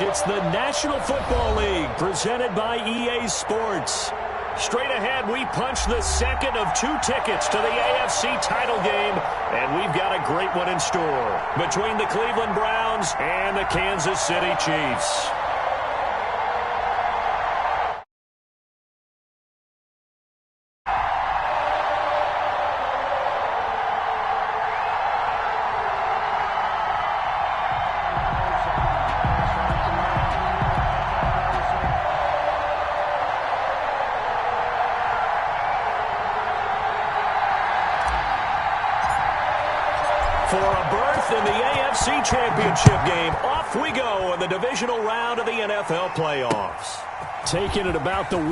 It's the National Football League presented by EA Sports. Straight ahead, we punch the second of 2 tickets to the AFC title game, and we've got a great one in store between the Cleveland Browns and the Kansas City Chiefs. For a berth in the AFC Championship game, off we go in the divisional round of the NFL playoffs. Taking it about the 1.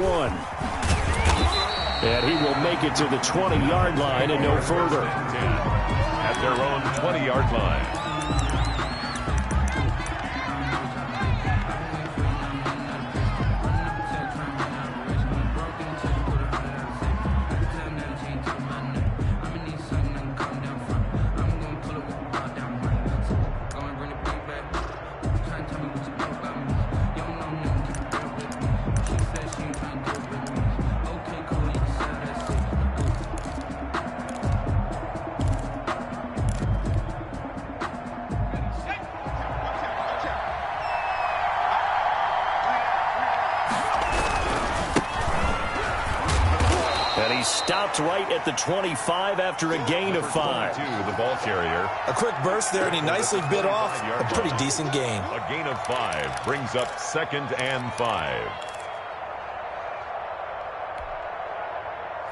And he will make it to the 20-yard line and no further. At their own 20-yard line. And he stopped right at the 25 after a gain of 5. The ball carrier. A quick burst there, and he nicely bit off a pretty decent gain. A gain of 5 brings up 2nd and 5.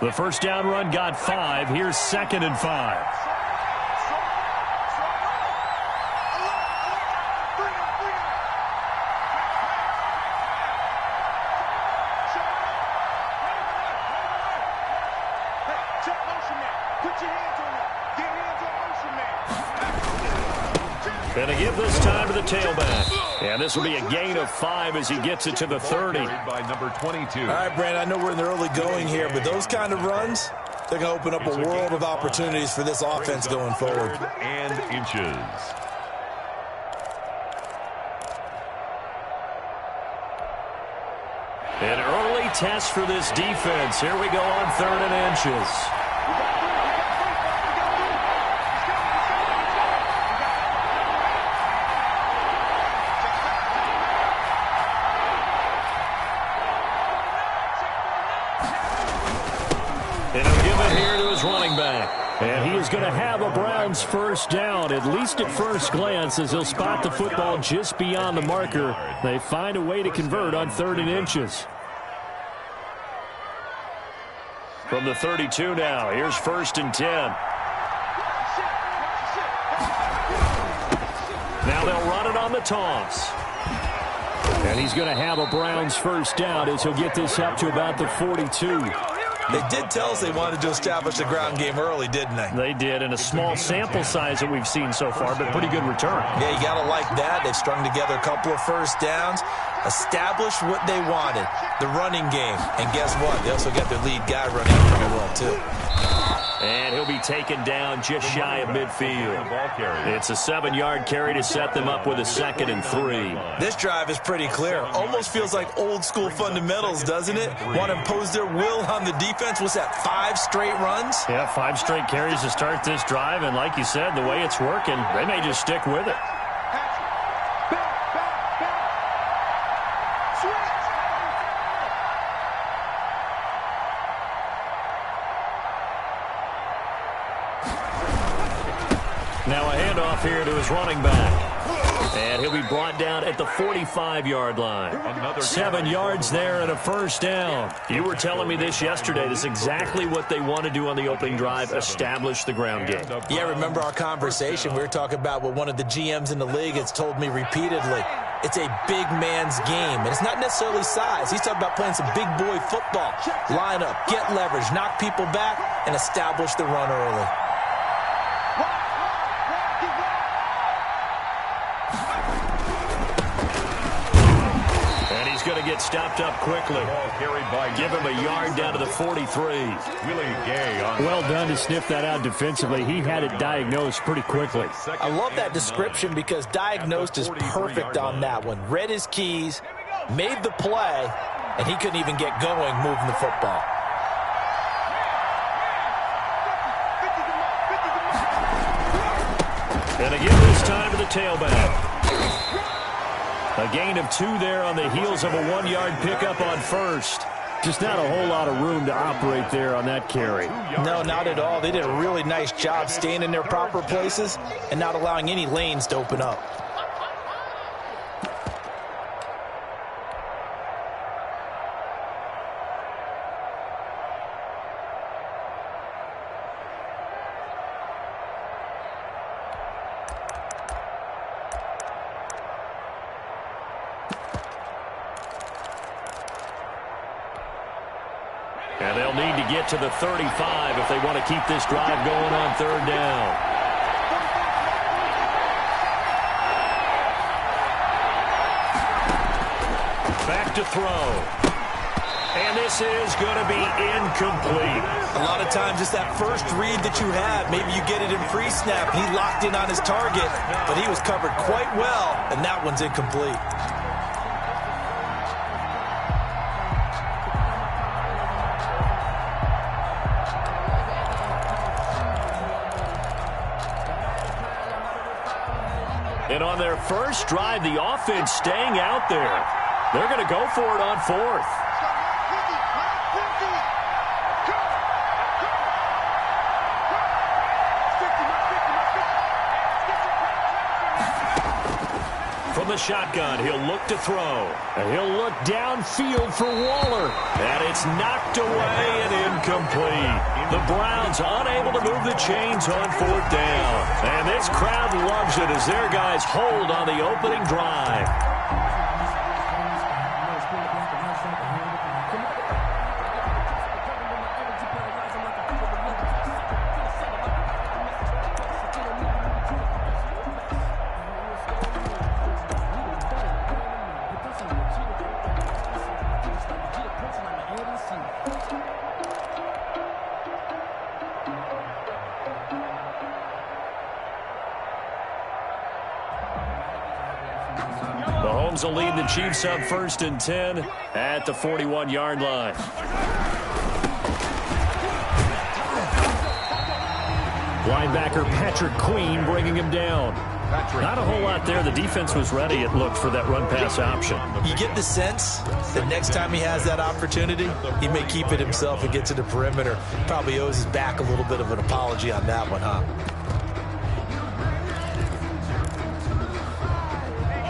The first down run got 5. Here's 2nd and 5. And to give this time to the tailback. And this will be a gain of 5 as he gets it to the 30. By number 22. All right, Brandon, I know we're in the early going here, but those kind of runs, they're going to open up a world of opportunities for this offense going forward. And inches. An early test for this defense. Here we go on 3rd and inches. And he'll give it here to his running back. And he is going to have a Browns first down, at least at first glance, as he'll spot the football just beyond the marker. They find a way to convert on 3rd and inches. From the 32 now, here's 1st and 10. Now they'll run it on the toss. And he's going to have a Browns first down as he'll get this up to about the 42. They did tell us they wanted to establish the ground game early, didn't they? They did, in a small sample size that we've seen so far, but pretty good return. Yeah, you got to like that. They've strung together a couple of first downs, established what they wanted, the running game. And guess what? They also got their lead guy running pretty well, too. And he'll be taken down just shy of midfield. It's a 7-yard carry to set them up with a 2nd and 3. This drive is pretty clear. Almost feels like old school fundamentals, doesn't it? Want to impose their will on the defense. What's that, 5 straight runs? Yeah, 5 straight carries to start this drive. And like you said, the way it's working, they may just stick with it. Now a handoff here to his running back. And he'll be brought down at the 45-yard line. 7 yards there and a first down. You were telling me this yesterday. This is exactly what they want to do on the opening drive, establish the ground game. Yeah, remember our conversation? We were talking about what one of the GMs in the league has told me repeatedly. It's a big man's game, and it's not necessarily size. He's talking about playing some big boy football. Line up, get leverage, knock people back, and establish the run early. going to get stopped up quickly. Give him a yard down to the 43. Well done to sniff that out defensively. He had it diagnosed pretty quickly. I love that description because diagnosed is perfect on that one. Read his keys, made the play, and he couldn't even get going moving the football. And again this time to the tailback. A gain of 2 there on the heels of a 1-yard pickup on first. Just not a whole lot of room to operate there on that carry. No, not at all. They did a really nice job staying in their proper places and not allowing any lanes to open up. And they'll need to get to the 35 if they want to keep this drive going on 3rd down. Back to throw. And this is going to be incomplete. A lot of times it's that first read that you have. Maybe you get it in pre-snap. He locked in on his target, but he was covered quite well, and that one's incomplete. And on their first drive, the offense staying out there. They're going to go for it on 4th. From the shotgun, he'll look to throw. And he'll look downfield for Waller. And it's knocked away and incomplete. The Browns unable to move the chains on 4th down. And this crowd loves it as their guys hold on the opening drive. Mahomes will lead the Chiefs up 1st and 10 at the 41-yard line. Linebacker Patrick Queen bringing him down. Not a whole lot there. The defense was ready, it looked, for that run-pass option. You get the sense that next time he has that opportunity, he may keep it himself and get to the perimeter. Probably owes his back a little bit of an apology on that one, huh?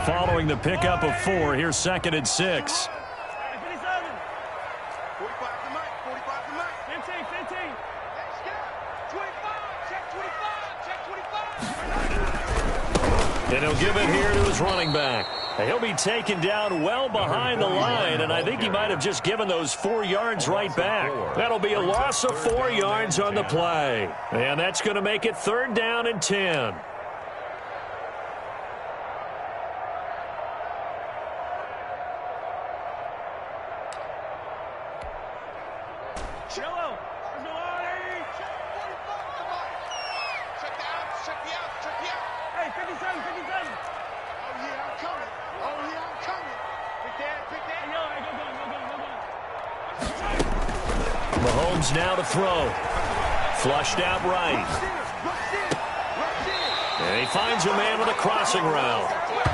Following the pickup of 4, here's 2nd and 6. And he'll give it here to his running back. He'll be taken down well behind the line, and I think he might have just given those 4 yards right back. That'll be a loss of 4 yards on the play. And that's going to make it 3rd down and 10. Mahomes now to throw. Flushed out right. And he finds a man with a crossing route.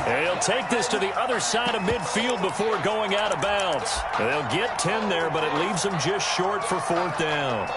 And he'll take this to the other side of midfield before going out of bounds. And they'll get 10 there, but it leaves them just short for 4th down.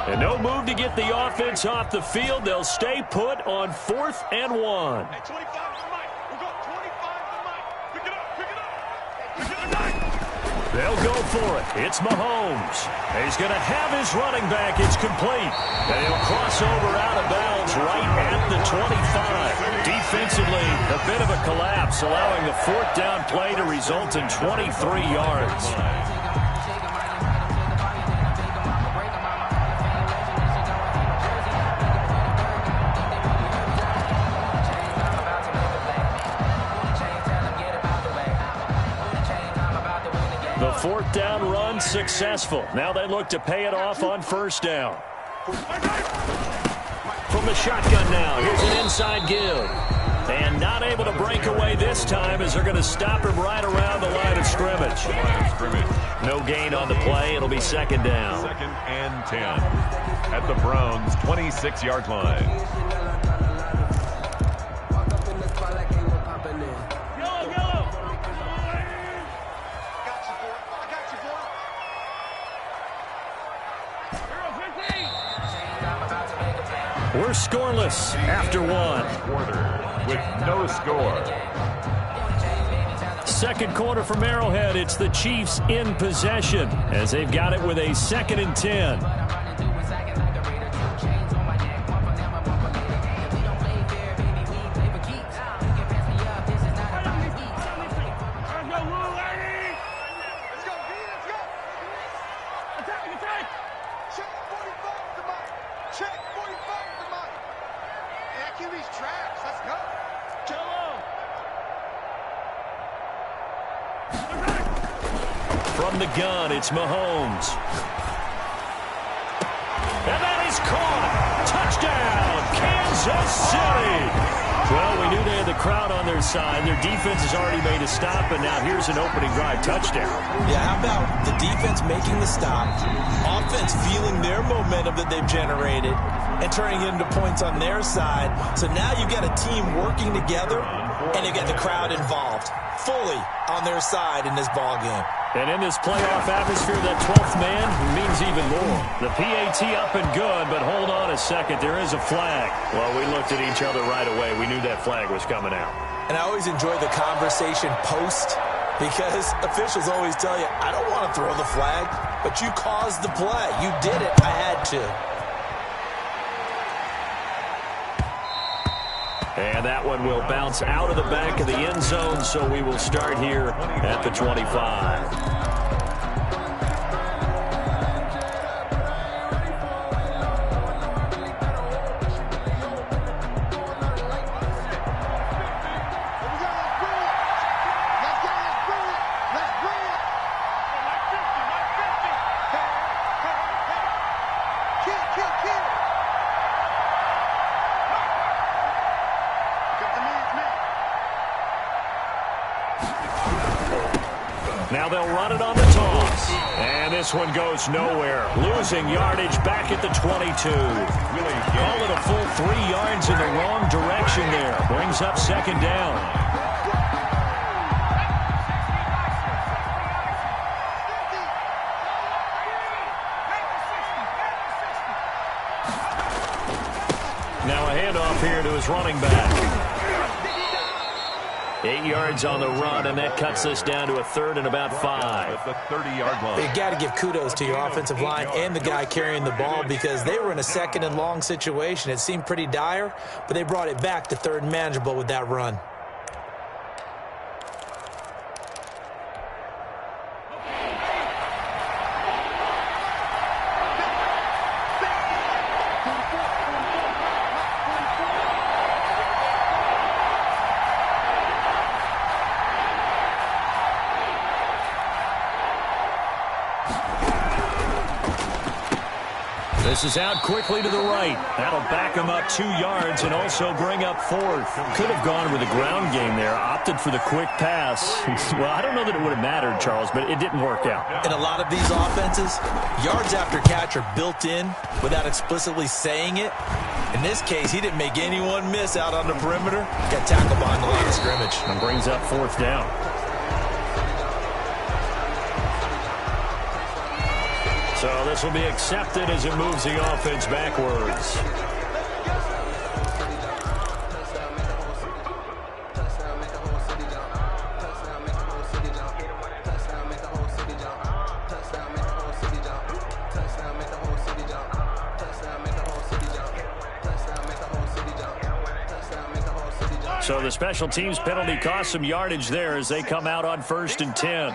And no move to get the offense off the field. They'll stay put on 4th and 1. They'll go for it. It's Mahomes. He's going to have his running back. It's complete. And he'll cross over out of bounds right at the 25. Defensively, a bit of a collapse, allowing the fourth down play to result in 23 yards. The fourth down run successful. Now they look to pay it off on first down. From the shotgun now, here's an inside give. And not able to break away this time as they're going to stop him right around the line of scrimmage. No gain on the play. It'll be second down. 2nd and 10 at the Browns' 26-yard line. We're scoreless after one. Quarter with no score. Second quarter from Arrowhead. It's the Chiefs in possession as they've got it with a 2nd and 10. From the gun, it's Mahomes. And that is caught. Touchdown, Kansas City. Well, we knew they had the crowd on their side. Their defense has already made a stop, and now here's an opening drive touchdown. Yeah, how about the defense making the stop, offense feeling their momentum that they've generated, and turning it into points on their side. So now you've got a team working together, and you get the crowd involved fully on their side in this ball game. And in this playoff atmosphere, that 12th man means even more. The PAT up and good, but hold on a second. There is a flag. Well, we looked at each other right away. We knew that flag was coming out. And I always enjoy the conversation post because officials always tell you, I don't want to throw the flag, but you caused the play. You did it. I had to. And that one will bounce out of the back of the end zone, so we will start here at the 25. Now they'll run it on the toss. And this one goes nowhere. Losing yardage back at the 22. Call it a full 3 yards in the wrong direction there. Brings up second down. Now a handoff here to his running back. 8 yards on the run, and that cuts us down to a 3rd and about 5. At the 30-yard line. You got to give kudos to your offensive line and the guy carrying the ball because they were in a 2nd and long situation. It seemed pretty dire, but they brought it back to 3rd and manageable with that run. This is out quickly to the right. That'll back him up 2 yards and also bring up 4th. Could have gone with a ground game there. Opted for the quick pass. Well, I don't know that it would have mattered, Charles, but it didn't work out. In a lot of these offenses, yards after catch are built in without explicitly saying it. In this case, he didn't make anyone miss out on the perimeter. Got tackled behind the line of scrimmage. And brings up 4th down. So this will be accepted as it moves the offense backwards. So the special teams penalty cost some yardage there as they come out on 1st and 10.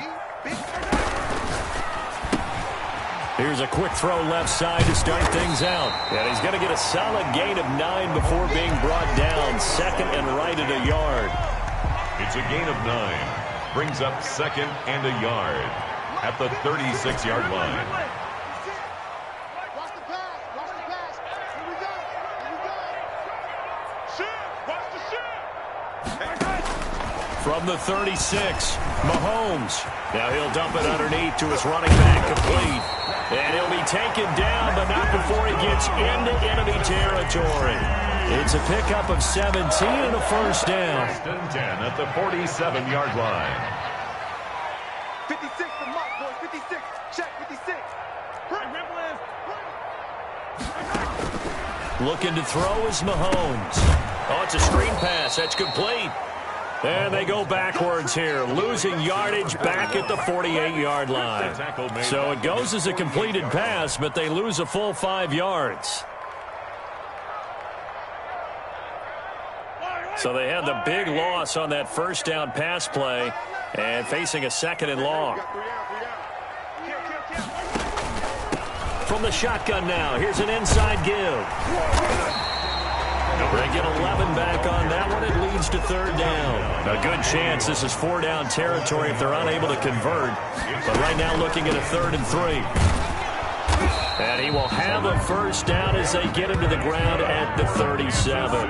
Here's a quick throw left side to start things out. And he's going to get a solid gain of 9 before being brought down. 2nd and right at a yard. It's a gain of 9. Brings up 2nd and a yard at the 36-yard line. Watch the pass. Watch the pass. Here we go. Here we go. Shoot. Watch the shoot. From the 36, Mahomes. Now he'll dump it underneath to his running back, complete. And he'll be taken down, but not before he gets into enemy territory. It's a pickup of 17 and a first down. 10 at the 47-yard line. 56 the mark, boys. 56. Check 56. Looking to throw is Mahomes. Oh, it's a screen pass. That's complete. And they go backwards here, losing yardage back at the 48-yard line. So it goes as a completed pass, but they lose a full 5 yards. So they had the big loss on that first down pass play and facing a 2nd and long. From the shotgun now, here's an inside give. They get 11 back on that one. It leads to 3rd down. A good chance this is 4-down territory if they're unable to convert. But right now looking at a 3rd and 3. And he will have a first down as they get him to the ground at the 37.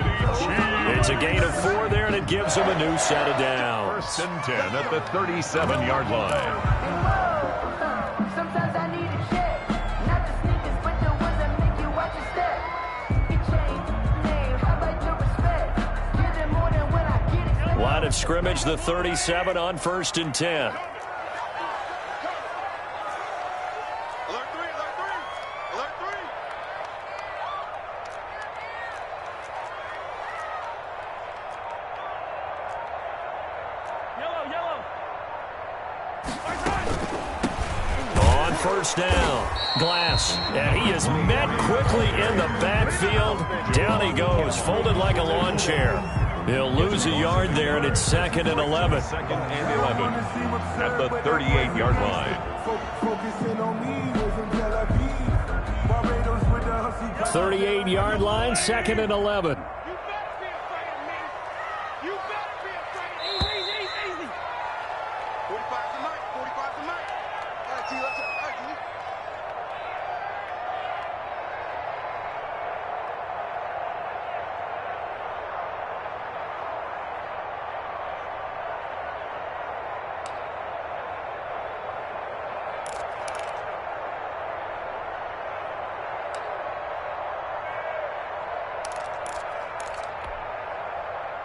It's a gain of 4 there, and it gives them a new set of downs. 1st and 10 at the 37-yard line. Sometimes I need a check, not the sneakers, but the ones that make you watch your step. It changed name, how about your respect? Get it more than when I get it. Line of scrimmage, the 37 on 1st and 10. Alert 3. Alert 3. Alert 3. On 1st down, Glass, and he is met quickly in the backfield. Down he goes, folded like a lawn chair. He'll lose a yard there, and it's 2nd and 11. 2nd and 11 at the 38-yard line. 38-yard line, 2nd and 11. You better be afraid. Easy. 45 to Mike. 45 to Mike. All right, T. Let's go. All right, T.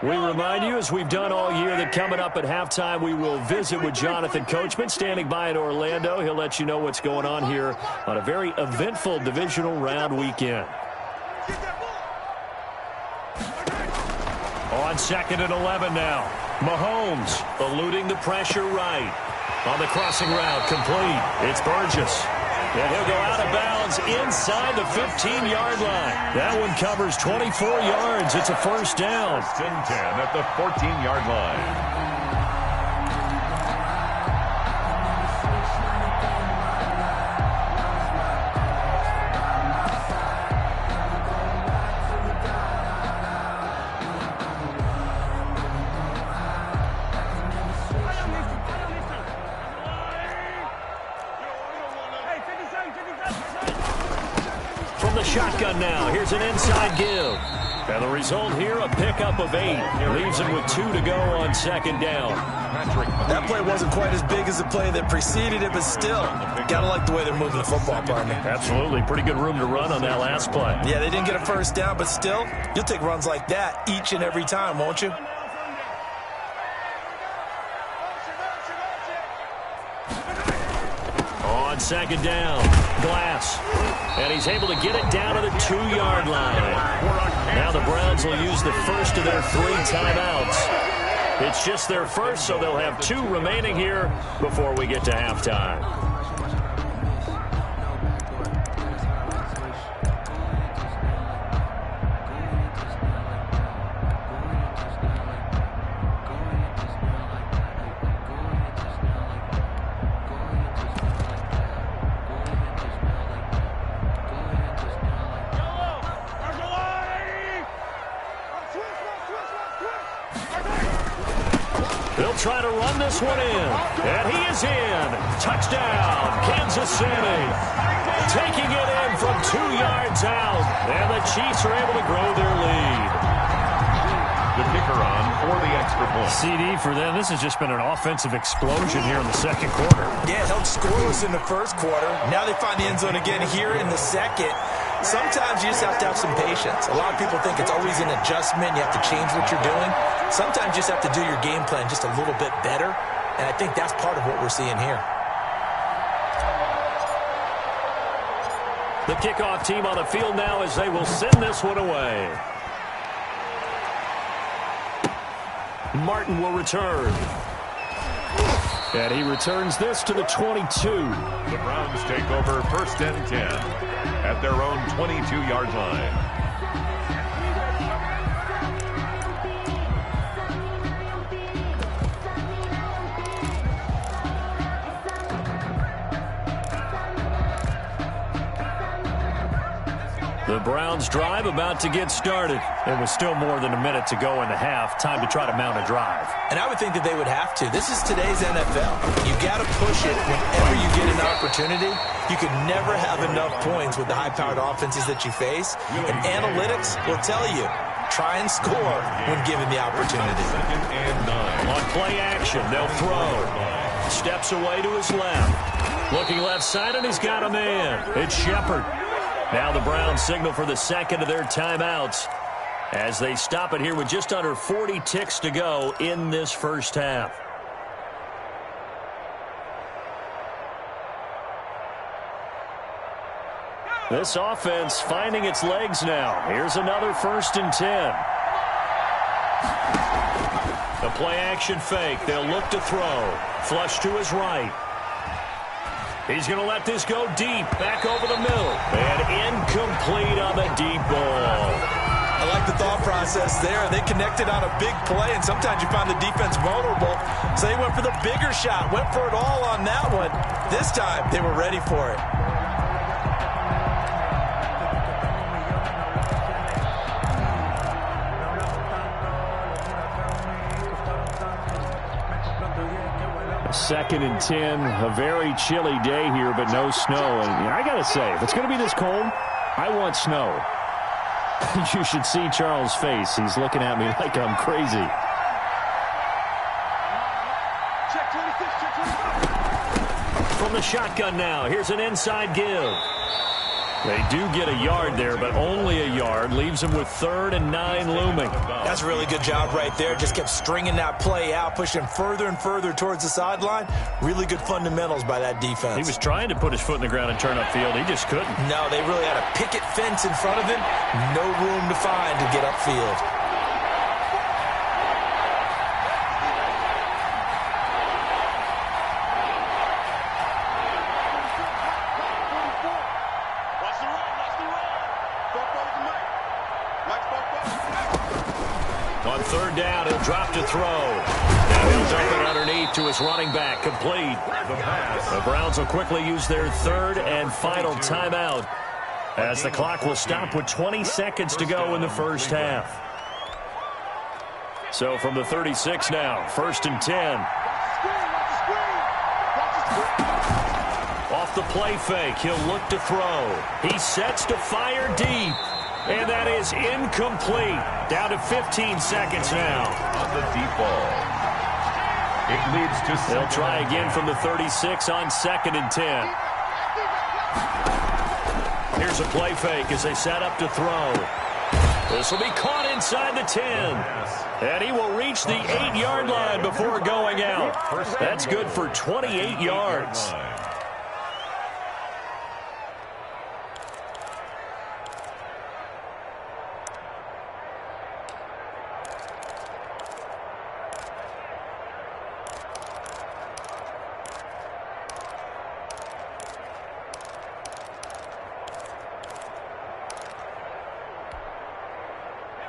We remind you, as we've done all year, that coming up at halftime, we will visit with Jonathan Coachman, standing by in Orlando. He'll let you know what's going on here on a very eventful divisional round weekend. On 2nd and 11 now. Mahomes eluding the pressure right. On the crossing route, complete. It's Burgess. And he'll go out of bounds inside the 15-yard line. That one covers 24 yards. It's a first down. 1st and 10 at the 14-yard line. From the shotgun now, here's an inside give. And the result here, a pickup of 8. Leaves him with 2 to go on 2nd down. That play wasn't quite as big as the play that preceded it, but still, gotta like the way they're moving the football, partner. Absolutely. Pretty good room to run on that last play. Yeah, they didn't get a first down, but still, you'll take runs like that each and every time, won't you? On 2nd down, Glass. And he's able to get it down to the 2-yard line. Now the Browns will use the first of their 3 timeouts. It's just their first, so they'll have 2 remaining here before we get to halftime. try to run this one in. And he is in. Touchdown, Kansas City. Taking it in from 2 yards out. And the Chiefs are able to grow their lead. The kicker on for the extra point. CD for them. This has just been an offensive explosion here in the second quarter. Yeah, held scoreless in the first quarter. Now they find the end zone again here in the second. Sometimes you just have to have some patience. A lot of people think it's always an adjustment. You have to change what you're doing. Sometimes you just have to do your game plan just a little bit better. And I think that's part of what we're seeing here. The kickoff team on the field now as they will send this one away. Martin will return. And he returns this to the 22. The Browns take over 1st and 10 at their own 22-yard line. The Browns drive about to get started. There was still more than a minute to go in the half. Time to try to mount a drive. And I would think that they would have to. This is today's NFL. You got to push it whenever you get an opportunity. You could never have enough points with the high-powered offenses that you face. And analytics will tell you, try and score when given the opportunity. 2nd and 9. On play action, they'll throw. Steps away to his left. Looking left side, and he's got a man. It's Shepard. Now the Browns signal for the second of their timeouts as they stop it here with just under 40 ticks to go in this first half. This offense finding its legs now. Here's another 1st and 10. The play action fake. They'll look to throw. Flush to his right. He's going to let this go deep, back over the middle, and incomplete on the deep ball. I like the thought process there. They connected on a big play, and sometimes you find the defense vulnerable. So they went for the bigger shot, went for it all on that one. This time, they were ready for it. Second and 10, a very chilly day here, but no snow. And I got to say, if it's going to be this cold, I want snow. You should see Charles' face. He's looking at me like I'm crazy. From the shotgun now, here's an inside give. They do get a yard there, but only a yard. Leaves them with 3rd and 9 looming. That's a really good job right there. Just kept stringing that play out, pushing further and further towards the sideline. Really good fundamentals by that defense. He was trying to put his foot in the ground and turn upfield. He just couldn't. No, they really had a picket fence in front of him. No room to find to get upfield. On 3rd down, he'll drop to throw. Now he'll dump it underneath to his running back, complete. The Browns will quickly use their 3rd and final timeout as the clock will stop with 20 seconds to go in the first half. So from the 36 now, 1st and 10. Off the play fake, he'll look to throw. He sets to fire deep. And that is incomplete. Down to 15 seconds now. On the deep ball. It leads to... They'll try again from the 36 on 2nd and 10. Here's a play fake as they set up to throw. This will be caught inside the 10. And he will reach the 8-yard line before going out. That's good for 28 yards.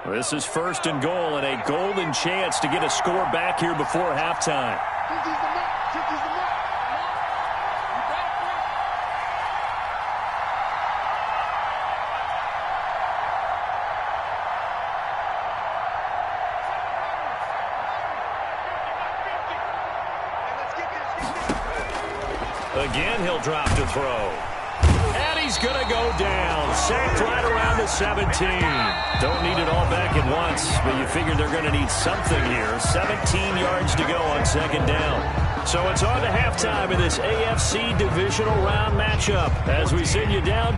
This is 1st and goal and a golden chance to get a score back here before halftime. Again, he'll drop to throw. And he's going to go down. Sacked right around the 17. Don't need it all back at once, but you figure they're going to need something here. 17 yards to go on second down. So it's on to halftime in this AFC divisional round matchup. As we send you down,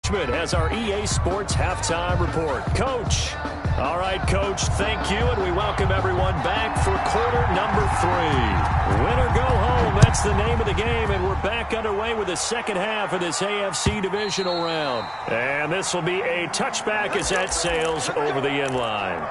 has our EA Sports halftime report. Coach. All right, Coach, thank you, and we welcome everyone back for quarter number 3. Win or go home, that's the name of the game, and we're back underway with the second half of this AFC divisional round. And this will be a touchback as that sails over the end line.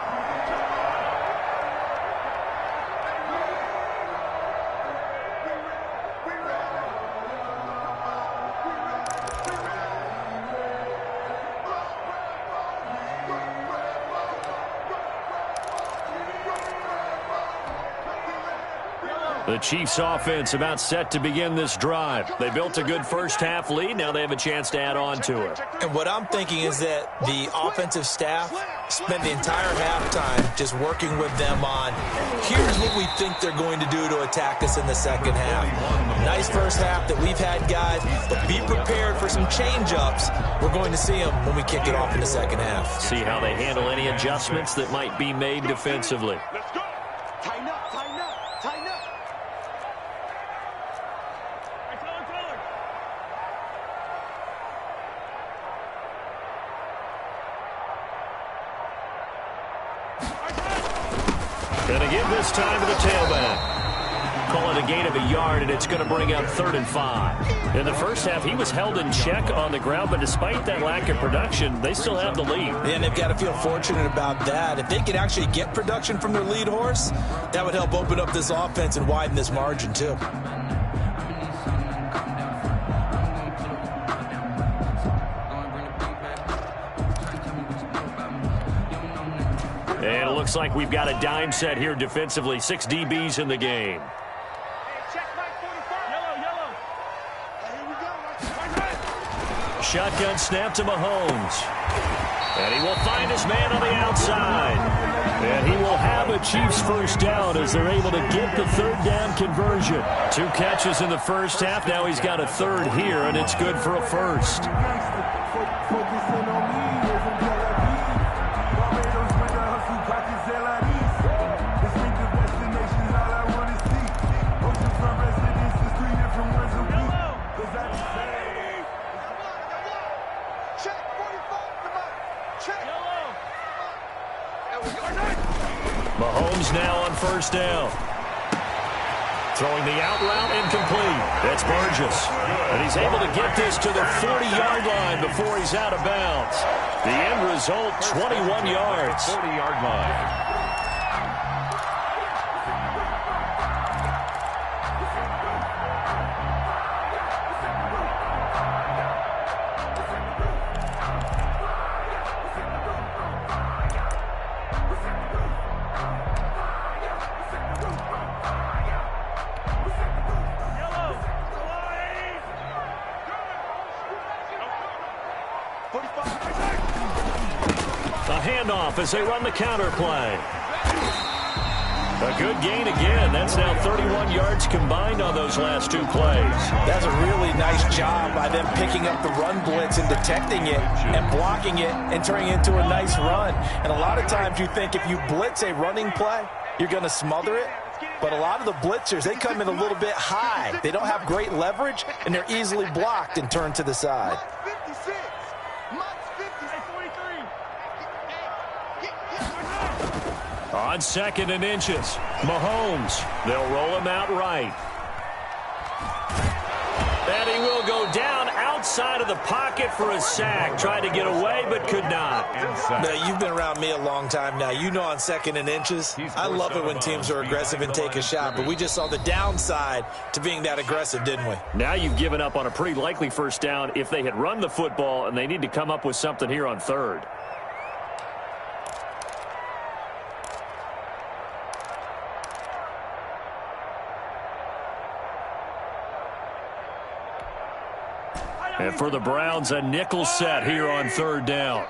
The Chiefs offense about set to begin this drive. They built a good first-half lead. Now they have a chance to add on to it. And what I'm thinking is that the offensive staff spent the entire halftime just working with them on, here's what we think they're going to do to attack us in the second half. Nice first half that we've had, guys, but be prepared for some change-ups. We're going to see them when we kick it off in the second half. See how they handle any adjustments that might be made defensively. Let's go. Tighten up, tighten up, tighten up. Going to give this time to the tailback. Call it a gain of a yard, and it's going to bring up 3rd and 5. In the first half, he was held in check on the ground, but despite that lack of production, they still have the lead. And they've got to feel fortunate about that. If they could actually get production from their lead horse, that would help open up this offense and widen this margin, too. And it looks like we've got a dime set here defensively. 6 DBs in the game. Shotgun snap to Mahomes. And he will find his man on the outside. And he will have a Chiefs first down as they're able to get the 3rd down conversion. 2 catches in the first half. Now he's got a 3rd here, and it's good for a first. Mahomes now on first down. Throwing the out route incomplete. That's Burgess. And he's able to get this to the 40-yard line before he's out of bounds. The end result, 21 yards. 40-yard line. As they run the counter play. A good gain again. That's now 31 yards combined on those last 2 plays. That's a really nice job by them picking up the run blitz and detecting it and blocking it and turning it into a nice run. And a lot of times you think if you blitz a running play, you're going to smother it. But a lot of the blitzers, they come in a little bit high. They don't have great leverage, and they're easily blocked and turned to the side. On 2nd and inches, Mahomes. They'll roll him out right. And he will go down outside of the pocket for a sack. Tried to get away, but could not. Now, you've been around me a long time now. You know on 2nd and inches, I love it when teams are aggressive and take a shot. But we just saw the downside to being that aggressive, didn't we? Now you've given up on a pretty likely first down if they had run the football, and they need to come up with something here on 3rd. And for the Browns, a nickel set here on 3rd down.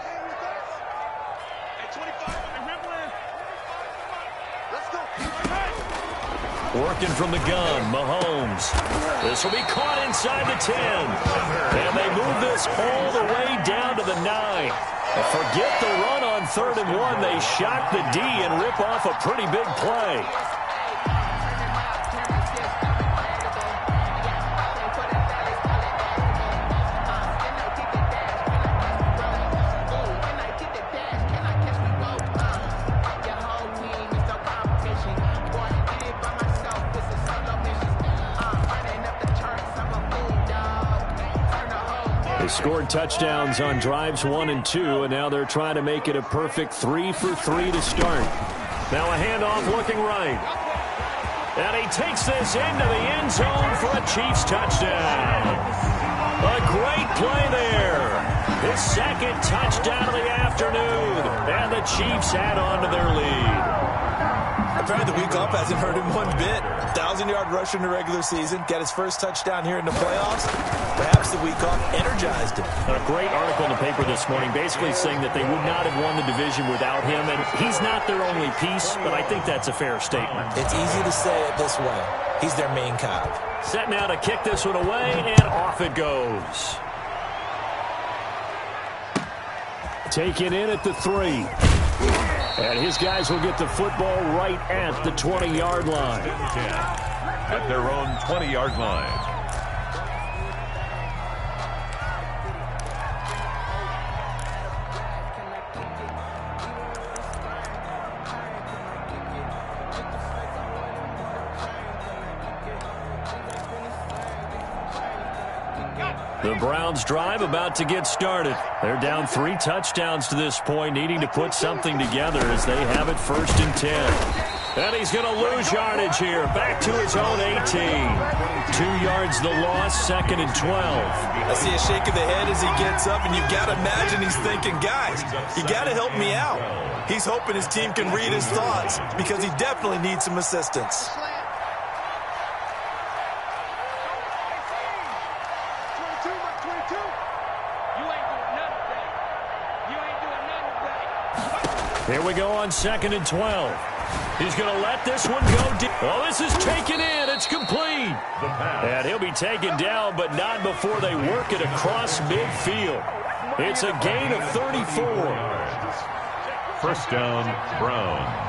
Working from the gun, Mahomes. This will be caught inside the 10. And they move this all the way down to the 9. Forget the run on 3rd and 1. They shock the D and rip off a pretty big play. They scored touchdowns on drives 1 and 2, and now they're trying to make it a perfect 3 for 3 to start. Now a handoff looking right. And he takes this into the end zone for a Chiefs touchdown. A great play there. His second touchdown of the afternoon. And the Chiefs add on to their lead. Apparently the week off hasn't hurt him one bit. 1,000-yard rusher in the regular season. Got his first touchdown here in the playoffs. Perhaps the week off energized him. A great article in the paper this morning basically saying that they would not have won the division without him. And he's not their only piece, but I think that's a fair statement. It's easy to say it this way. He's their main cog. Set now to kick this one away, and off it goes. Taken in at the 3. And his guys will get the football right at the 20-yard line. At their own 20-yard line. The Browns drive about to get started. They're down 3 touchdowns to this point, needing to put something together as they have it 1st and 10. And he's going to lose yardage here. Back to his own 18. 2 yards the loss, 2nd and 12. I see a shake of the head as he gets up, and you've got to imagine he's thinking, guys, you got to help me out. He's hoping his team can read his thoughts because he definitely needs some assistance. Here we go on 2nd and 12. He's going to let this one go deep. Oh, this is taken in. It's complete. And he'll be taken down, but not before they work it across midfield. It's a gain of 34. 1st down, Browns.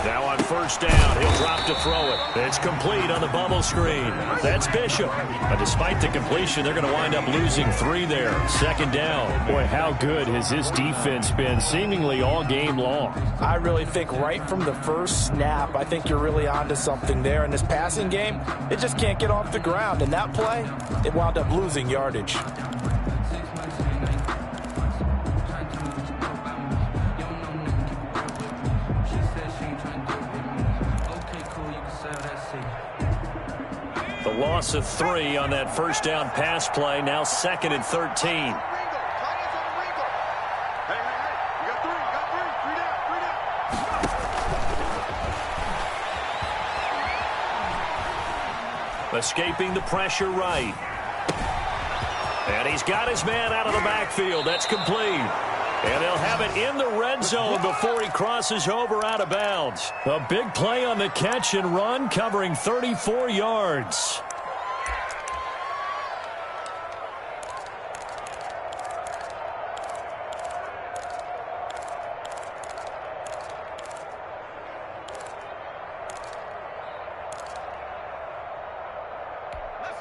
Now on 1st down, he'll drop to throw it. It's complete on the bubble screen. That's Bishop. But despite the completion, they're going to wind up losing 3 there. 2nd down. Boy, how good has this defense been seemingly all game long? I really think right from the first snap, I think you're really onto something there. In this passing game, it just can't get off the ground. And that play, it wound up losing yardage. The loss of 3 on that 1st down pass play. Now 2nd and 13. Escaping the pressure right. And he's got his man out of the backfield. That's complete. And they'll have it in the red zone before he crosses over out of bounds. A big play on the catch and run, covering 34 yards.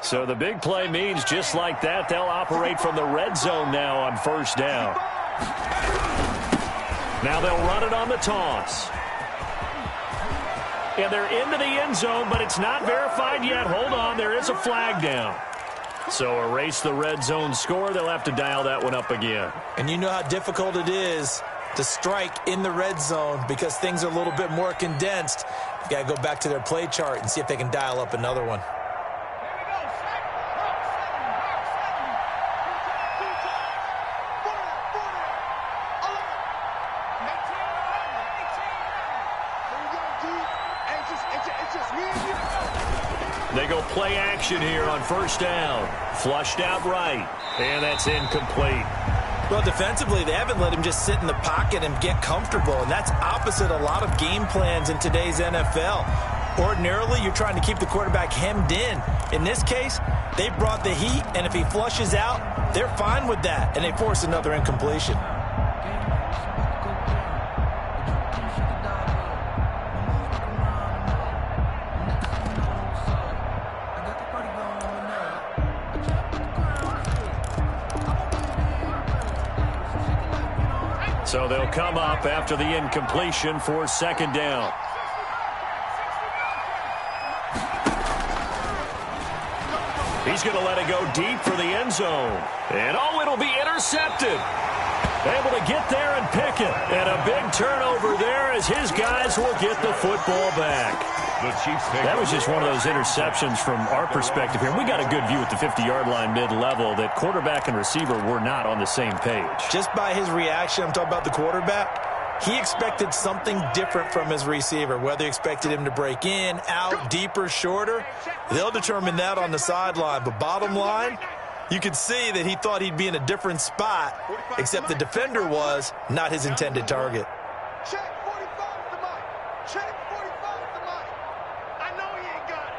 So the big play means just like that, they'll operate from the red zone now on 1st down. Now they'll run it on the toss. And they're into the end zone, but it's not verified yet. Hold on, there is a flag down. So erase the red zone score. They'll have to dial that one up again. And you know how difficult it is to strike in the red zone because things are a little bit more condensed. You got to go back to their play chart and see if they can dial up another one. They go play action here on 1st down. Flushed out right. And that's incomplete. Well, defensively, they haven't let him just sit in the pocket and get comfortable, and that's opposite a lot of game plans in today's NFL. Ordinarily, you're trying to keep the quarterback hemmed in. In this case, they brought the heat, and if he flushes out, they're fine with that, and they force another incompletion. So they'll come up after the incompletion for second down. He's going to let it go deep for the end zone. And, oh, it'll be intercepted. Able to get there and pick it. And a big turnover there as his guys will get the football back. That was just one of those interceptions from our perspective here. We got a good view at the 50-yard line mid-level that quarterback and receiver were not on the same page. Just by his reaction, I'm talking about the quarterback, he expected something different from his receiver. Whether he expected him to break in, out, deeper, shorter, they'll determine that on the sideline. But bottom line, you could see that he thought he'd be in a different spot, except the defender was not his intended target. Check 45 to Mike. Check 45 to Mike. I know he ain't got it.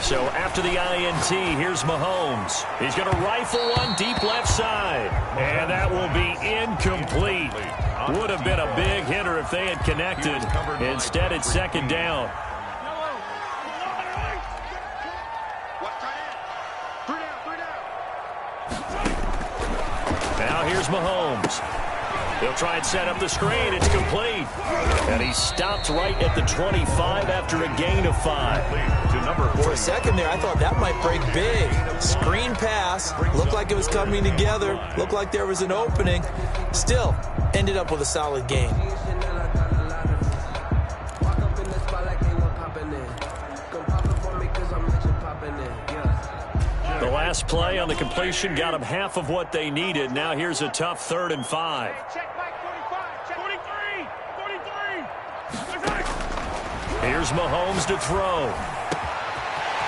So after the INT, here's Mahomes. He's going to rifle one deep left side. And that will be incomplete. Would have been a big hitter if they had connected. Instead, it's second down. Now here's Mahomes. He'll try and set up the screen. It's complete. And he stopped right at the 25 after a gain of 5. For a second there, I thought that might break big. Screen pass. Looked like it was coming together. Looked like there was an opening. Still, ended up with a solid gain. The last play on the completion got them half of what they needed. Now here's a tough 3rd and 5. Check Mike 45. Check 43. 43. Here's Mahomes to throw.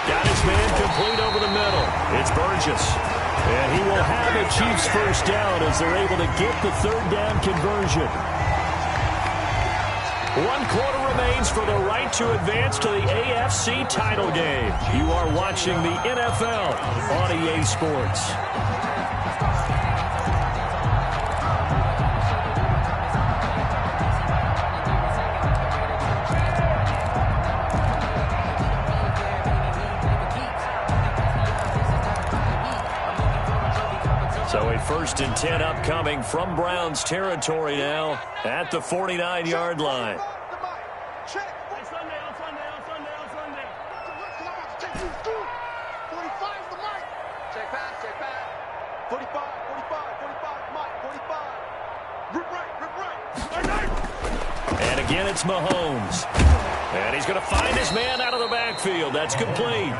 Got his man complete over the middle. It's Burgess. And he will have a Chiefs first down as they're able to get the 3rd down conversion. 1 quarter remains for the right to advance to the AFC title game. You are watching the NFL on EA Sports. So a 1st and 10 upcoming from Browns territory now at the 49-yard line. Check. On Sunday. I'm about to take you through. 45 to Mike. Check pass. 45, Mike. 45. Rip right. And again, it's Mahomes. And he's going to find his man out of the backfield. That's complete.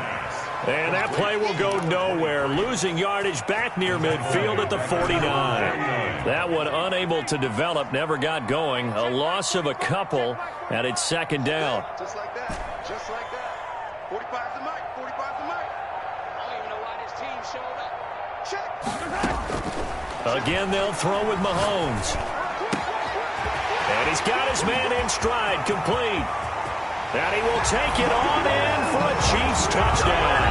And that play will go nowhere. Losing yardage back near midfield at the 49. That one unable to develop, never got going. A loss of a couple, and it's second down. Just like that. 45 to Mike. 45 to Mike. I don't even know why this team showed up. Check. Again, they'll throw with Mahomes. And he's got his man in stride, complete. And he will take it on in for a Chiefs touchdown.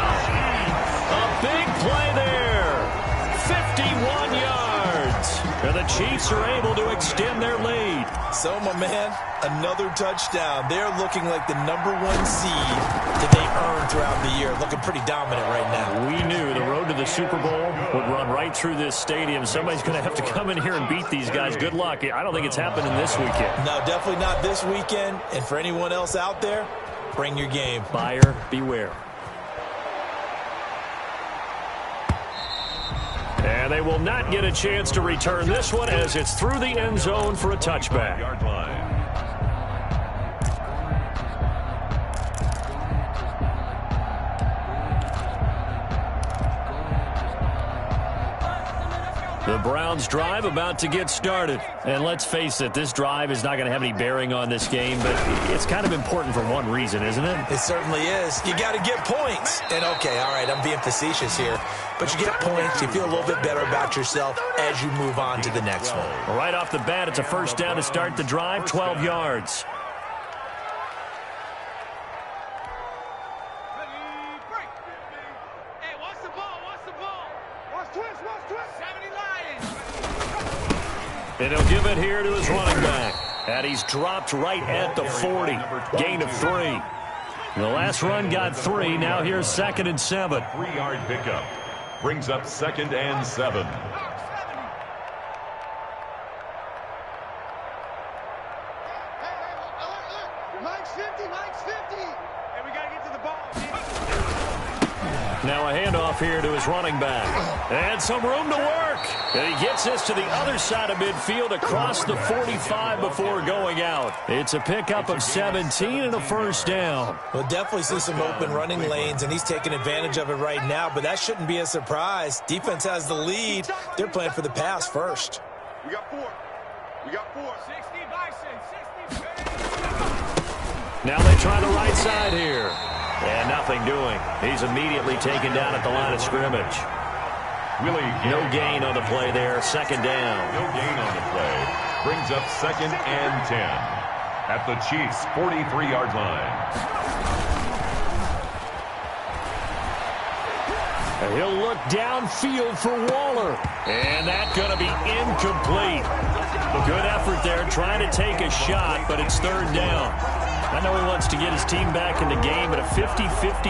A big play there. 51 yards. And the Chiefs are able to extend their lead. So, my man, another touchdown. They're looking like the #1 seed that they earned throughout the year. Looking pretty dominant right now. We knew the road to the Super Bowl would run right through this stadium. Somebody's going to have to come in here and beat these guys. Good luck. I don't think it's happening this weekend. No, definitely not this weekend. And for anyone else out there, bring your game. Buyer beware. And they will not get a chance to return this one as it's through the end zone for a touchback. Yard line. The Browns drive about to get started. And let's face it, this drive is not going to have any bearing on this game, but it's kind of important for one reason, isn't it? It certainly is. You got to get points. And okay, all right, I'm being facetious here, but you get points, you feel a little bit better about yourself as you move on to the next one. Right off the bat, it's a first down to start the drive, 12 yards. And he'll give it here to his running back. And he's dropped right at the 40. Gain of 3. The last run got 3. Now here's 2nd and 7. 3-yard pickup. Brings up 2nd and 7. Mike's 50, Mike's 50. Hey, we got to get to the ball. Now a handoff here to his running back. And some room to work. And he gets this to the other side of midfield across the 45 before going out. It's a pickup of 17 and a first down. We'll definitely see some open running lanes, and he's taking advantage of it right now, but that shouldn't be a surprise. Defense has the lead. They're playing for the pass first. We got 4. We got 4. 60 Bison, 60. Now they try the right side here. And nothing doing. He's immediately taken down at the line of scrimmage. No gain on the play there. 2nd down. No gain on the play. Brings up 2nd and 10 at the Chiefs' 43-yard line. And he'll look downfield for Waller. And that's going to be incomplete. A good effort there trying to take a shot, but it's 3rd down. I know he wants to get his team back in the game, but a 50-50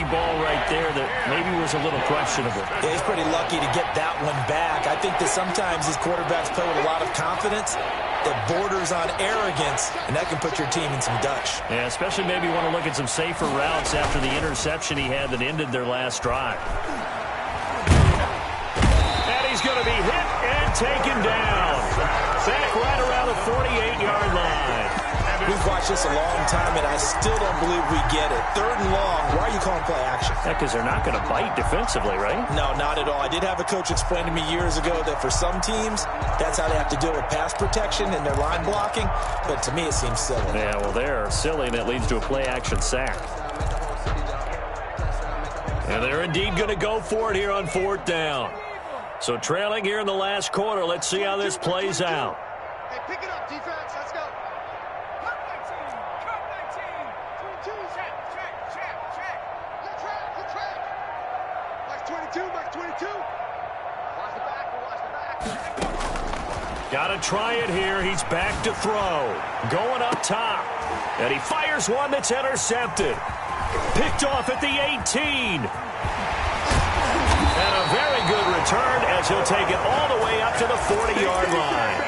ball right there that maybe was a little questionable. Yeah, he's pretty lucky to get that one back. I think that sometimes these quarterbacks play with a lot of confidence that borders on arrogance, and that can put your team in some Dutch. Yeah, especially maybe want to look at some safer routes after the interception he had that ended their last drive. And he's going to be hit and taken down. Sack right around the 48-yard line. We've watched this a long time, and I still don't believe we get it. 3rd and long. Why are you calling play action? Yeah, because they're not going to bite defensively, right? No, not at all. I did have a coach explain to me years ago that for some teams, that's how they have to deal with pass protection and their line blocking. But to me, it seems silly. Yeah, well, they're silly, and it leads to a play action sack. And they're indeed going to go for it here on 4th down. So trailing here in the last quarter. Let's see how this plays out. Hey, pick it up, defense. Let's go. Cut 19. Cut 19. 22. Check. Good track. Mike's 22. Mike's 22. Watch the back. Got to try it here. He's back to throw. Going up top. And he fires one that's intercepted. Picked off at the 18. And a very good return as he'll take it all the way up to the 40-yard line.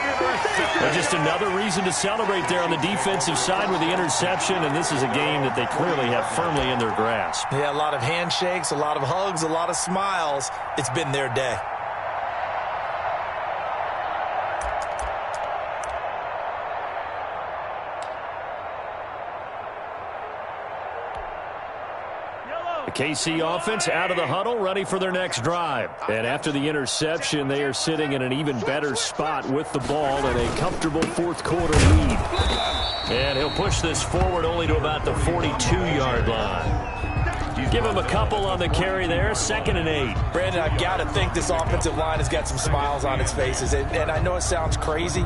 And just another reason to celebrate there on the defensive side with the interception, and this is a game that they clearly have firmly in their grasp. Yeah, a lot of handshakes, a lot of hugs, a lot of smiles. It's been their day. KC offense out of the huddle, ready for their next drive. And after the interception, they are sitting in an even better spot with the ball in a comfortable 4th quarter lead. And he'll push this forward only to about the 42-yard line. You give him a couple on the carry there, 2nd and 8. Brandon, I've got to think this offensive line has got some smiles on its faces. And I know it sounds crazy,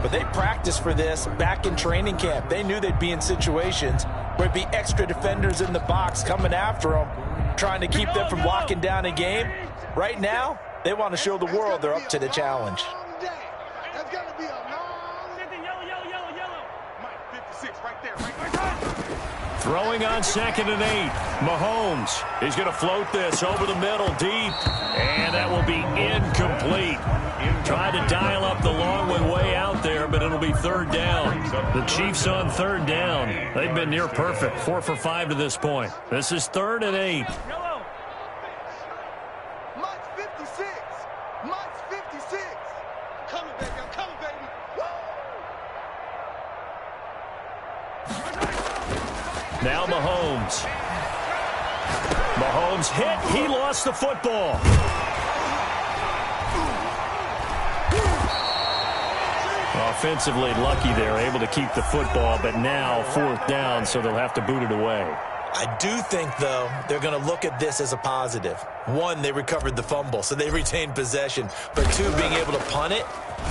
but they practiced for this back in training camp. They knew they'd be in situations where it'd be extra defenders in the box coming after them, trying to keep them from locking down a game. Right now, they want to show the world they're up to the challenge. That's going to be a long day. Yellow. Mike, 56 right there. Throwing on 2nd and 8. Mahomes. He's going to float this over the middle deep. And that will be incomplete. Trying to dial up the long one way out there, but it'll be 3rd down. The Chiefs on 3rd down. They've been near perfect. 4 for 5 to this point. This is 3rd and 8. Mike's 56. Mike's 56. Coming, baby. I'm coming, baby. Now Mahomes. Mahomes hit. He lost the football. offensively lucky there, able to keep the football, but now 4th down, so they'll have to boot it away. I do think, though, they're going to look at this as a positive. 1, they recovered the fumble, so they retained possession. But 2, being able to punt it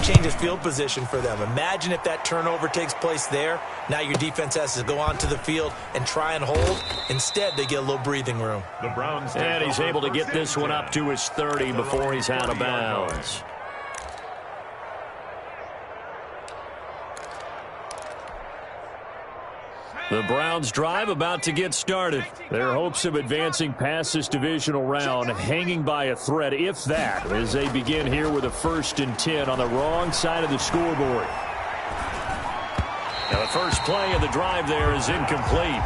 changes field position for them. Imagine if that turnover takes place there. Now your defense has to go onto the field and try and hold. Instead, they get a little breathing room. The Browns, and he's able to get this one up to his 30 before he's out of bounds. The Browns drive about to get started. Their hopes of advancing past this divisional round hanging by a thread, if that, as they begin here with a 1st and 10 on the wrong side of the scoreboard. Now the first play of the drive there is incomplete.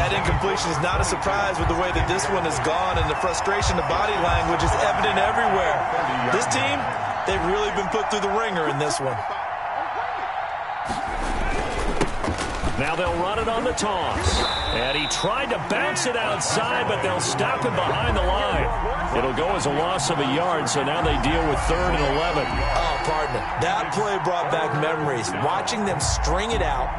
That incompletion is not a surprise with the way that this one has gone, and the frustration, the body language is evident everywhere. This team, they've really been put through the ringer in this one. Now they'll run it on the toss. And he tried to bounce it outside, but they'll stop him behind the line. It'll go as a loss of a yard, so now they deal with 3rd and 11. Oh, pardon me. That play brought back memories. Watching them string it out,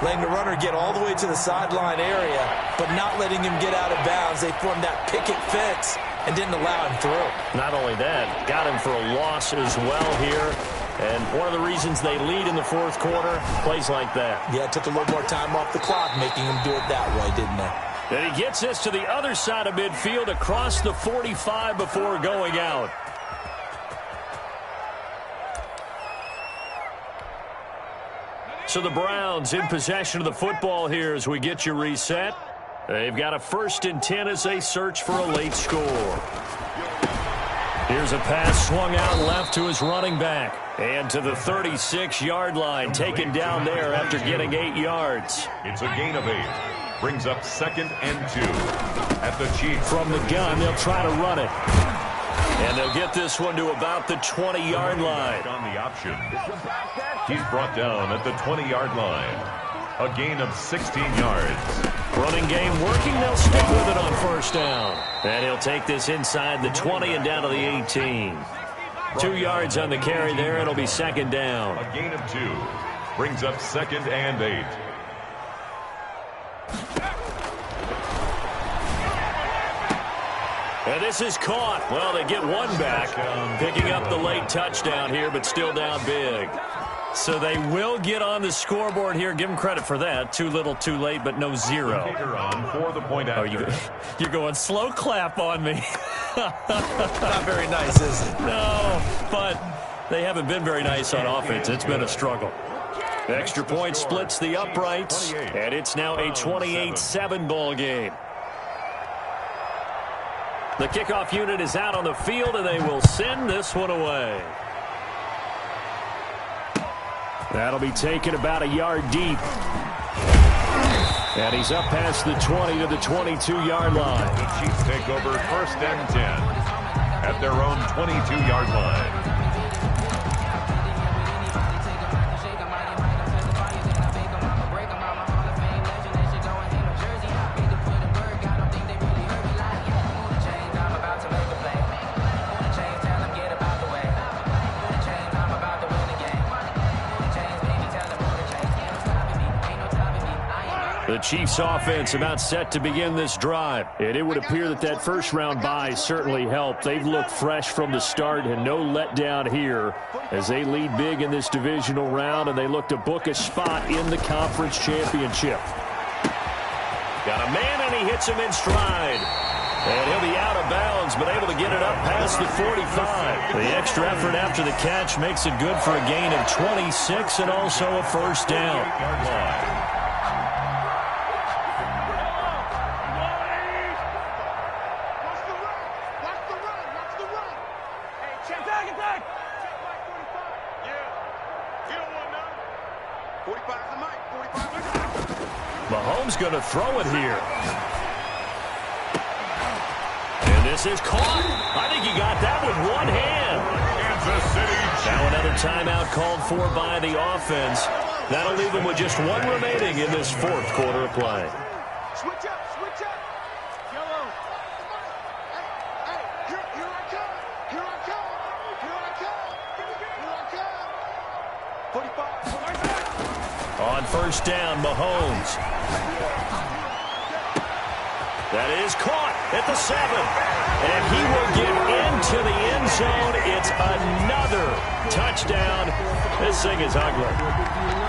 letting the runner get all the way to the sideline area, but not letting him get out of bounds. They formed that picket fence and didn't allow him through. Not only that, got him for a loss as well here. And one of the reasons they lead in the 4th quarter, plays like that. Yeah, it took a little more time off the clock, making him do it that way, didn't they? Then he gets this to the other side of midfield across the 45 before going out. So the Browns in possession of the football here as we get you reset. They've got a 1st and 10 as they search for a late score. Here's a pass swung out left to his running back. And to the 36-yard line, taken down there after getting 8 yards. It's a gain of 8. Brings up 2nd and 2 at the Chiefs. From the gun, they'll try to run it. And they'll get this one to about the 20-yard line. On the option. He's brought down at the 20-yard line. A gain of 16 yards. Running game working. They'll stick with it on 1st down. And he'll take this inside the 20 and down to the 18. 2 yards on the carry there. It'll be 2nd down. A gain of 2. Brings up 2nd and 8. And this is caught. Well, they get one back. Picking up the late touchdown here, but still down big. So they will get on the scoreboard here. Give them credit for that. Too little, too late, but no 0. On for the point after. You're going slow clap on me. Not very nice, is it? No, but they haven't been very nice on offense. It's been a struggle. Extra point splits the uprights, and it's now a 28-7 ball game. The kickoff unit is out on the field, and they will send this one away. That'll be taken about a yard deep. And he's up past the 20 to the 22-yard line. The Chiefs take over 1st and 10 at their own 22-yard line. The Chiefs offense about set to begin this drive. And it would appear that that 1st round bye certainly helped. They've looked fresh from the start and no letdown here as they lead big in this divisional round, and they look to book a spot in the conference championship. Got a man, and he hits him in stride. And he'll be out of bounds, but able to get it up past the 45. The extra effort after the catch makes it good for a gain of 26 and also a 1st down. Mahomes going to throw it here. And this is caught. I think he got that with one hand. Kansas City. Now another timeout called for by the offense. That'll leave them with just one remaining in this 4th quarter of play. Switch up, switch up. Yellow. Hey, here I come. Here I come. Here I come. Here I come. 45. On first down, Mahomes. That is caught at the 7. And he will get into the end zone. It's another touchdown. This thing is ugly.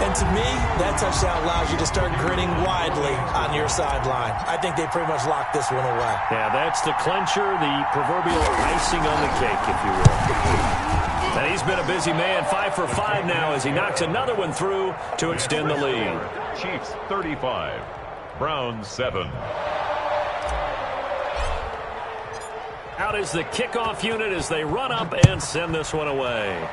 And to me, that touchdown allows you to start grinning widely on your sideline. I think they pretty much locked this one away. Yeah, that's the clincher, the proverbial icing on the cake, if you will. And he's been a busy man, 5 for 5 now as he knocks another one through to extend the lead. Chiefs 35, Browns 7. Out is the kickoff unit as they run up and send this one away.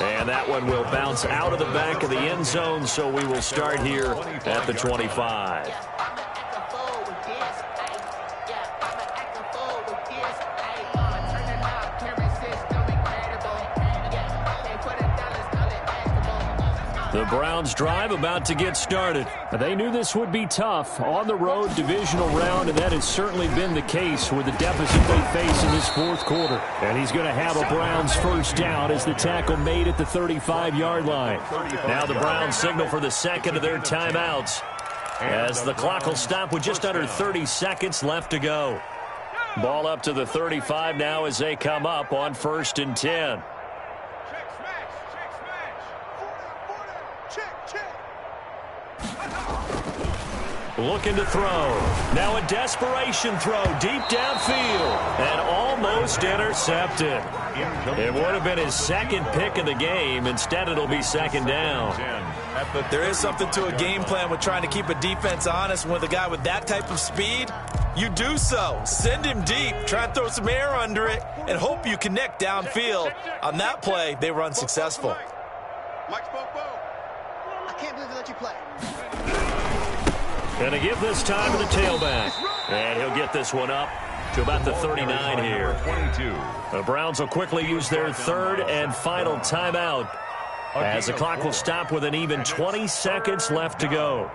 And that one will bounce out of the back of the end zone, so we will start here at the 25. The Browns drive about to get started. They knew this would be tough on the road divisional round, and that has certainly been the case with the deficit they face in this fourth quarter. And he's going to have a Browns first down as the tackle made at the 35-yard line. Now the Browns signal for the second of their timeouts as the clock will stop with just under 30 seconds left to go. Ball up to the 35 now as they come up on 1st and 10. Looking to throw. Now a desperation throw deep downfield and almost intercepted. It would have been his second pick of the game. Instead, it'll be second down. There is something to a game plan with trying to keep a defense honest. With a guy with that type of speed, you do so. Send him deep. Try and throw some air under it and hope you connect downfield. On that play, they were unsuccessful. Mike spoke well. I can't believe they let you play. Going to give this time to the tailback. And he'll get this one up to about the 39 here. 22. The Browns will quickly use their third and final timeout as the clock will stop with an even 20 seconds left to go.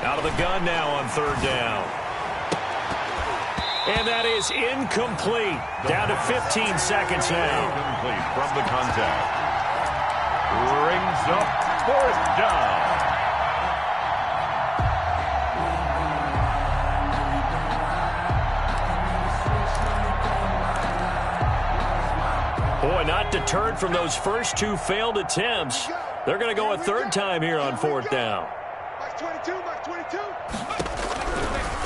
Out of the gun now on third down. And that is incomplete. Down to 15 seconds now. Incomplete from the contact. Brings up 4th down. Boy, not deterred from those first two failed attempts. They're going to go a third time here on 4th down.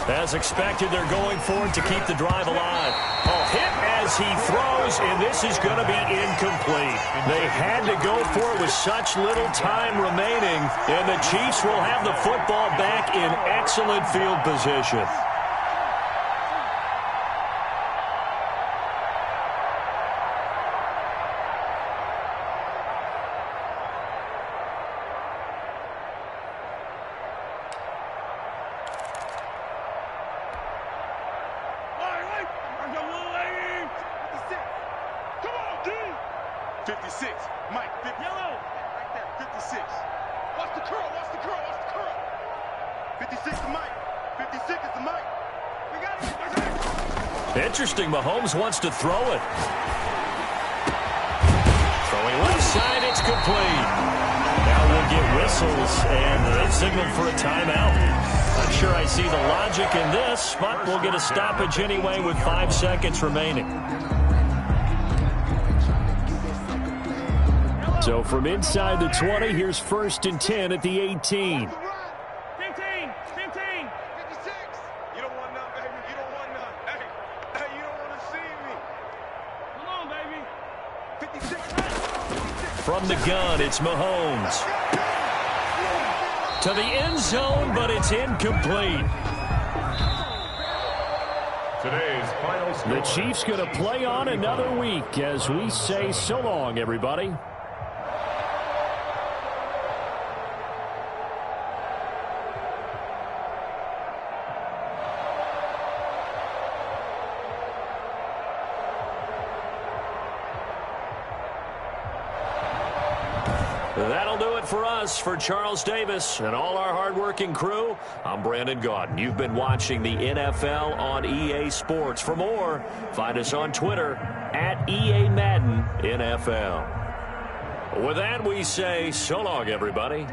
As expected, they're going for it to keep the drive alive. Oh, hit as he throws, and this is going to be incomplete. They had to go for it with such little time remaining, and the Chiefs will have the football back in excellent field position. Interesting, Mahomes wants to throw it. Throwing left side, it's complete. Now we'll get whistles, and they've signaled for a timeout. Not sure I see the logic in this, but we'll get a stoppage anyway with 5 seconds remaining. So from inside the 20, here's 1st and 10 at the 18. From the gun, it's Mahomes. To the end zone, but it's incomplete. Today's final score. The Chiefs going to play on another week as we say so long, everybody. That'll do it for us. For Charles Davis and all our hardworking crew, I'm Brandon Gaudin. You've been watching the NFL on EA Sports. For more, find us on Twitter at EA Madden NFL. With that, we say so long, everybody.